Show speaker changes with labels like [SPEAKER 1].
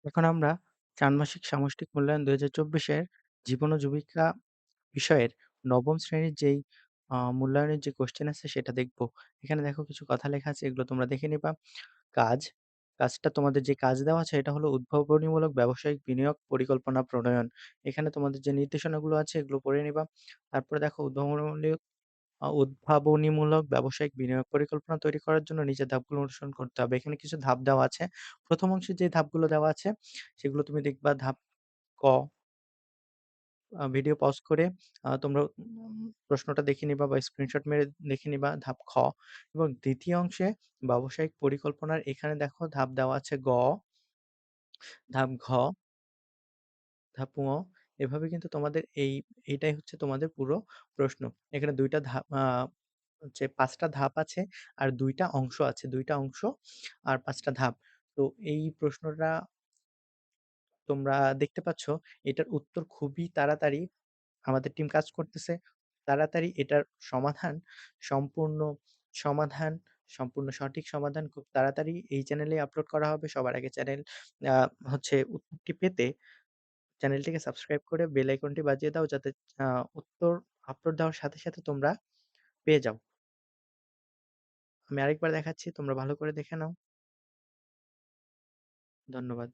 [SPEAKER 1] এখন আমরা ষান্মাসিক সামষ্টিক মূল্যায়ন ২০২৪ এর জীবন ও জীবিকা বিষয়ের ৯ম শ্রেণীর যেই মূল্যায়নের যে কোয়েশ্চেন আছে সেটা দেখব। এখানে দেখো কিছু কথা লেখা আছে, এগুলো তোমরা দেখে নিবা। কাজ, কাজটা তোমাদের যে কাজ দেওয়া আছে এটা হলো উদ্ভাবনীমূলক ব্যবসায়িক বিনিয়োগ পরিকল্পনা প্রণয়ন। এখানে তোমাদের যে নির্দেশনাগুলো আছে এগুলো পড়ে নিবা। তারপরে দেখো উদ্ভাবনীমূলক ব্যবসায়িক বিনিয়োগ পরিকল্পনা তৈরি করার জন্য নিচের ধাপগুলো অনুসরণ করতে হবে। এখানে কিছু ধাপ দেওয়া আছে। ১ম অংশে যে ধাপগুলো দেওয়া আছে সেগুলো তুমি দেখবা। ধাপ ক, ভিডিও পজ করে তোমরা প্রশ্নটা দেখে নিবা বা স্ক্রিনশট মেরে দেখে নিবা। ধাপ খ এবং ২য় অংশে ব্যবসায়িক পরিকল্পনার এখানে দেখো ধাপ দেওয়া আছে গ, ধাপ ঘ, ধাপ ঙ। এভাবে কিন্তু তোমাদের এইটাই হচ্ছে তোমাদের পুরো প্রশ্ন। এখানে ২ টা ধাপ হচ্ছে ৫ টা ধাপ আছে আর ২ টা অংশ আছে। ২ টা অংশ আর ৫ টা ধাপ। তো এই প্রশ্নটা তোমরা দেখতে পাচ্ছ, এটার উত্তর খুবই তাড়াতাড়ি আমাদের টিম কাজ করতেছে। তাড়াতাড়ি এটার সমাধান, সম্পূর্ণ সমাধান, সম্পূর্ণ সঠিক সমাধান খুব তাড়াতাড়ি এই চ্যানেলেই আপলোড করা হবে। সবার আগে চ্যানেল আ হচ্ছে উত্তরটি পেতে চ্যানেলটিকে সাবস্ক্রাইব করে বেল আইকনটি বাজিয়ে দাও, যাতে আ উত্তর আপলোড দেওয়ার সাথে, সাথে তোমরা পেয়ে যাও। আমি আরেকবার দেখাচ্ছি, তোমরা ভালো করে দেখে নাও। ধন্যবাদ।